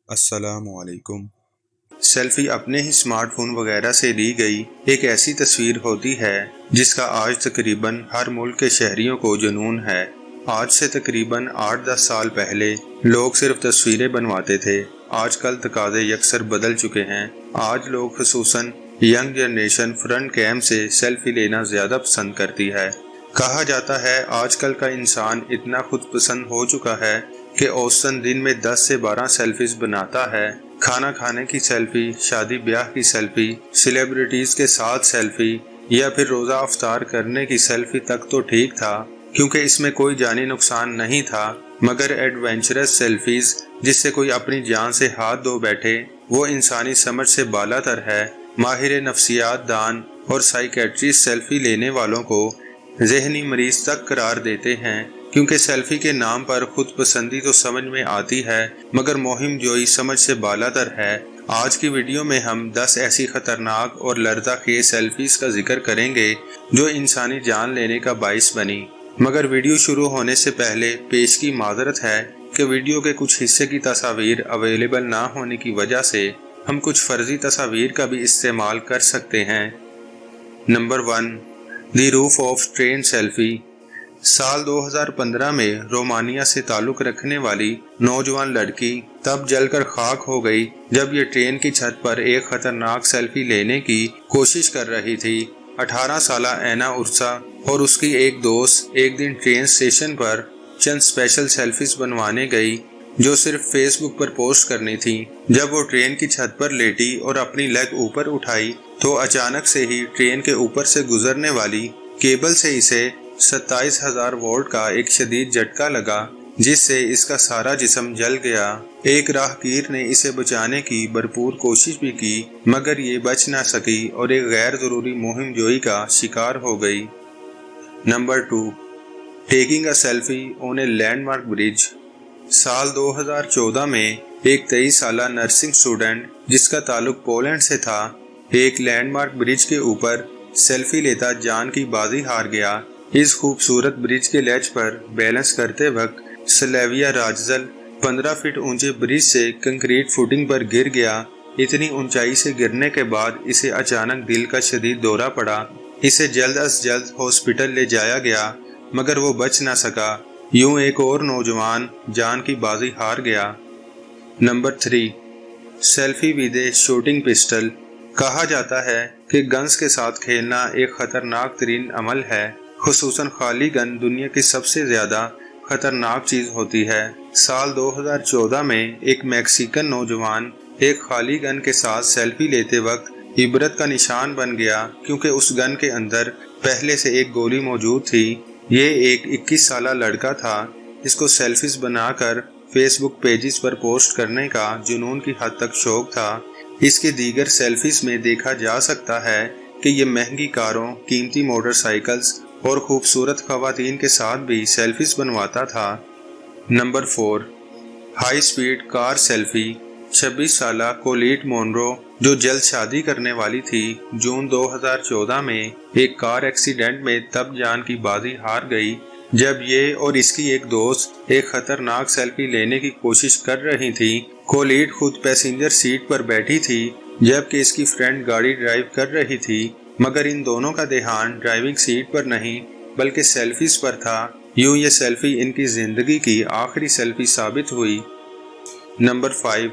السلام علیکم۔ سیلفی اپنے ہی سمارٹ فون وغیرہ سے لی گئی ایک ایسی تصویر ہوتی ہے جس کا آج تقریباً ہر ملک کے شہریوں کو جنون ہے۔ آج سے تقریباً 8-10 سال پہلے لوگ صرف تصویریں بنواتے تھے۔ آج کل تقاضے یکسر بدل چکے ہیں۔ آج لوگ خصوصاً ینگ جنریشن فرنٹ کیم سے سیلفی لینا زیادہ پسند کرتی ہے۔ کہا جاتا ہے آج کل کا انسان اتنا خود پسند ہو چکا ہے کہ اوسطاً دن میں 10 سے 12 سیلفیز بناتا ہے۔ کھانا کھانے کی سیلفی، شادی بیاہ کی سیلفی، سیلیبریٹیز کے ساتھ سیلفی یا پھر روزہ افطار کرنے کی سیلفی تک تو ٹھیک تھا کیونکہ اس میں کوئی جانی نقصان نہیں تھا، مگر ایڈونچرس سیلفیز جس سے کوئی اپنی جان سے ہاتھ دھو بیٹھے وہ انسانی سمجھ سے بالا تر ہے۔ ماہر نفسیات دان اور سائیکیٹرسٹ سیلفی لینے والوں کو ذہنی مریض تک قرار دیتے ہیں کیونکہ سیلفی کے نام پر خود پسندی تو سمجھ میں آتی ہے مگر مہم جوئی سمجھ سے بالا تر ہے۔ آج کی ویڈیو میں ہم 10 ایسی خطرناک اور لرزہ خیز سیلفیز کا ذکر کریں گے جو انسانی جان لینے کا باعث بنی۔ مگر ویڈیو شروع ہونے سے پہلے پیش کی معذرت ہے کہ ویڈیو کے کچھ حصے کی تصاویر اویلیبل نہ ہونے کی وجہ سے ہم کچھ فرضی تصاویر کا بھی استعمال کر سکتے ہیں۔ Number 1، the roof of train selfie. سال 2015 میں رومانیہ سے تعلق رکھنے والی نوجوان لڑکی تب جل کر خاک ہو گئی جب یہ ٹرین کی چھت پر ایک خطرناک سیلفی لینے کی کوشش کر رہی تھی۔ 18 سالہ اینا اورسا اور اس کی ایک دوست ایک دن ٹرین اسٹیشن پر چند اسپیشل سیلفیز بنوانے گئی جو صرف فیس بک پر پوسٹ کرنی تھی۔ جب وہ ٹرین کی چھت پر لیٹی اور اپنی لیگ اوپر اٹھائی تو اچانک سے ہی ٹرین کے اوپر سے گزرنے والی کیبل سے اسے 27,000 وولٹ کا ایک شدید جھٹکا لگا جس سے اس کا سارا جسم جل گیا۔ ایک راہگیر نے اسے بچانے کی بھرپور کوشش بھی کی مگر یہ بچ نہ سکی اور ایک غیر ضروری مہم جوئی کا شکار ہو گئی۔ Number 2، taking a selfie on a landmark bridge. سال 2014 میں ایک 23 سالہ نرسنگ اسٹوڈنٹ جس کا تعلق پولینڈ سے تھا ایک لینڈ مارک برج کے اوپر سیلفی لیتا جان کی بازی ہار گیا۔ اس خوبصورت برج کے لیج پر بیلنس کرتے وقت سلیویا راجزل 15 فٹ اونچے برج سے کنکریٹ فوٹنگ پر گر گیا۔ اتنی اونچائی سے گرنے کے بعد اسے اچانک دل کا شدید دورہ پڑا۔ اسے جلد از جلد ہاسپٹل لے جایا گیا مگر وہ بچ نہ سکا۔ یوں ایک اور نوجوان جان کی بازی ہار گیا۔ Number 3، selfie with a shooting pistol. کہا جاتا ہے کہ گنز کے ساتھ کھیلنا ایک خطرناک ترین عمل ہے، خصوصاً خالی گن دنیا کی سب سے زیادہ خطرناک چیز ہوتی ہے۔ سال 2014 میں ایک میکسیکن نوجوان ایک خالی گن کے ساتھ سیلفی لیتے وقت عبرت کا نشان بن گیا کیونکہ اس گن کے اندر پہلے سے ایک گولی موجود تھی۔ یہ ایک 21 سالہ لڑکا تھا۔ اس کو سیلفیز بنا کر فیس بک پیجز پر پوسٹ کرنے کا جنون کی حد تک شوق تھا۔ اس کے دیگر سیلفیز میں دیکھا جا سکتا ہے کہ یہ مہنگی کاروں، قیمتی موٹر سائیکلز اور خوبصورت خواتین کے ساتھ بھی سیلفیز بنواتا تھا۔ نمبر 4، ہائی سپیڈ کار سیلفی۔ 26 سالہ کولیٹ مونرو جو جلد شادی کرنے والی تھی جون 2014 میں ایک کار ایکسیڈنٹ میں تب جان کی بازی ہار گئی جب یہ اور اس کی ایک دوست ایک خطرناک سیلفی لینے کی کوشش کر رہی تھی۔ کولیٹ خود پیسنجر سیٹ پر بیٹھی تھی جبکہ اس کی فرینڈ گاڑی ڈرائیو کر رہی تھی مگر ان دونوں کا دھیان ڈرائیونگ سیٹ پر نہیں بلکہ سیلفیز پر تھا۔ یوں یہ سیلفی ان کی زندگی کی آخری سیلفی ثابت ہوئی۔ نمبر 5،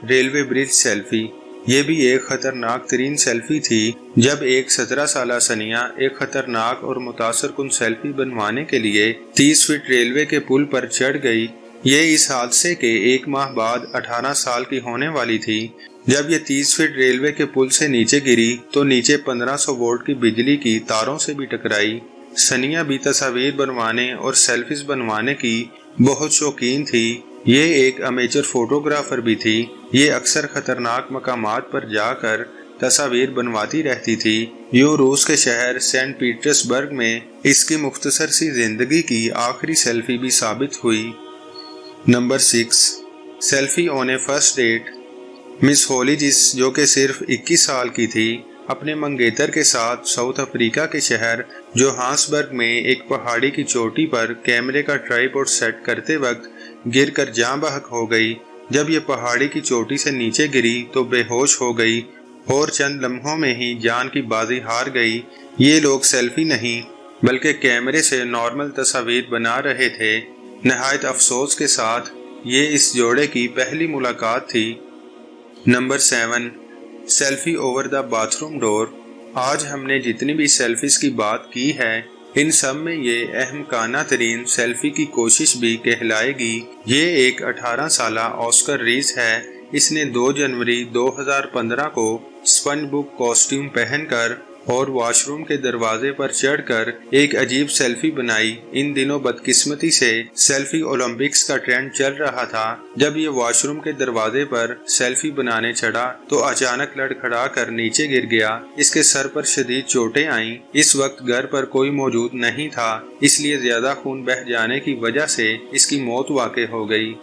ریلوے برج سیلفی۔ یہ بھی ایک خطرناک ترین سیلفی تھی جب ایک 17 سالہ سنیا ایک خطرناک اور متاثر کن سیلفی بنوانے کے لیے 30 فٹ ریلوے کے پل پر چڑھ گئی۔ یہ اس حادثے کے ایک ماہ بعد 18 سال کی ہونے والی تھی۔ جب یہ 30 فٹ ریلوے کے پل سے نیچے گری تو نیچے 1500 وولٹ کی بجلی کی تاروں سے بھی ٹکرائی۔ سنیا بھی تصاویر بنوانے اور سیلفیز بنوانے کی بہت شوقین تھی۔ یہ ایک امیچر فوٹوگرافر بھی تھی۔ یہ اکثر خطرناک مقامات پر جا کر تصاویر بنواتی رہتی تھی۔ یوں روس کے شہر سینٹ پیٹرز برگ میں اس کی مختصر سی زندگی کی آخری سیلفی بھی ثابت ہوئی۔ Number 6، selfie on a first date. مس ہولیجس جو کہ صرف 21 سال کی تھی اپنے منگیتر کے ساتھ ساؤتھ افریقہ کے شہر جوہانسبرگ میں ایک پہاڑی کی چوٹی پر کیمرے کا ٹرائی پوڈ سیٹ کرتے وقت گر کر جاں بحق ہو گئی۔ جب یہ پہاڑی کی چوٹی سے نیچے گری تو بے ہوش ہو گئی اور چند لمحوں میں ہی جان کی بازی ہار گئی۔ یہ لوگ سیلفی نہیں بلکہ کیمرے سے نارمل تصاویر بنا رہے تھے۔ نہایت افسوس کے ساتھ یہ اس جوڑے کی پہلی ملاقات تھی۔ Number 7، selfie over the bathroom door. آج ہم نے جتنی بھی سیلفیز کی بات کی ہے ان سب میں یہ اہمکانہ ترین سیلفی کی کوشش بھی کہلائے گی۔ یہ ایک 18 سالہ آسکر ریس ہے۔ اس نے 2 جنوری 2015 کو اسپنج بوب کاسٹیوم پہن کر اور واش روم کے دروازے پر چڑھ کر ایک عجیب سیلفی بنائی۔ ان دنوں بدقسمتی سے سیلفی اولمپکس کا ٹرینڈ چل رہا تھا۔ جب یہ واش روم کے دروازے پر سیلفی بنانے چڑھا تو اچانک لڑکھڑا کر نیچے گر گیا۔ اس کے سر پر شدید چوٹیں آئیں۔ اس وقت گھر پر کوئی موجود نہیں تھا، اس لیے زیادہ خون بہہ جانے کی وجہ سے اس کی موت واقع ہو گئی۔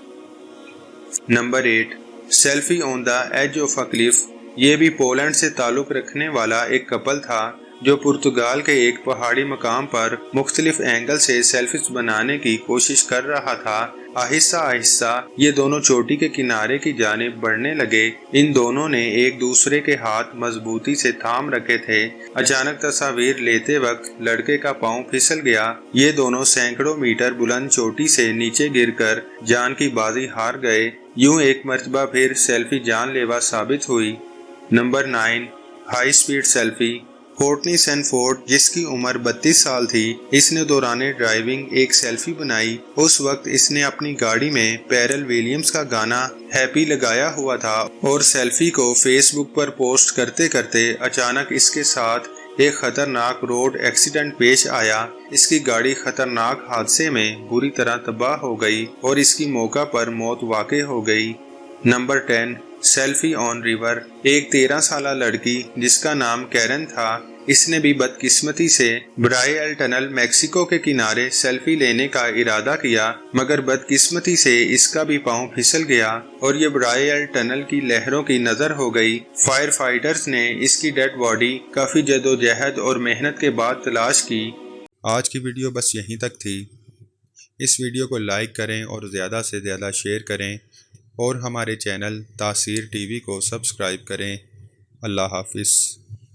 Number 8، selfie on the edge of a cliff. یہ بھی پولینڈ سے تعلق رکھنے والا ایک کپل تھا جو پرتگال کے ایک پہاڑی مقام پر مختلف اینگل سے سیلفیز بنانے کی کوشش کر رہا تھا۔ آہستہ آہستہ یہ دونوں چوٹی کے کنارے کی جانب بڑھنے لگے۔ ان دونوں نے ایک دوسرے کے ہاتھ مضبوطی سے تھام رکھے تھے۔ اچانک تصاویر لیتے وقت لڑکے کا پاؤں پھسل گیا۔ یہ دونوں سینکڑوں میٹر بلند چوٹی سے نیچے گر کر جان کی بازی ہار گئے۔ یوں ایک مرتبہ پھر سیلفی جان لیوا ثابت ہوئی۔ Number 9، high speed selfie. Courtney Sanford جس کی عمر 32 سال تھی، اس نے دوران ڈرائیونگ ایک سیلفی بنائی۔ اس وقت اس نے اپنی گاڑی میں پیرل ولیمز کا گانا ہیپی لگایا ہوا تھا اور سیلفی کو فیس بک پر پوسٹ کرتے کرتے اچانک اس کے ساتھ ایک خطرناک روڈ ایکسیڈنٹ پیش آیا۔ اس کی گاڑی خطرناک حادثے میں بری طرح تباہ ہو گئی اور اس کی موقع پر موت واقع ہو گئی۔ نمبر 10، سیلفی آن ریور۔ ایک 13 سالہ لڑکی جس کا نام کیرن تھا، اس نے بھی بدقسمتی سے برائے ایل ٹنل میکسیکو کے کنارے سیلفی لینے کا ارادہ کیا، مگر بدقسمتی سے اس کا بھی پاؤں پھسل گیا اور یہ برائے ایل ٹنل کی لہروں کی نظر ہو گئی۔ فائر فائٹرز نے اس کی ڈیڈ باڈی کافی جدوجہد اور محنت کے بعد تلاش کی۔ آج کی ویڈیو بس یہیں تک تھی۔ اس ویڈیو کو لائک کریں اور زیادہ سے زیادہ شیئر کریں اور ہمارے چینل تاثیر ٹی وی کو سبسکرائب کریں۔ اللہ حافظ۔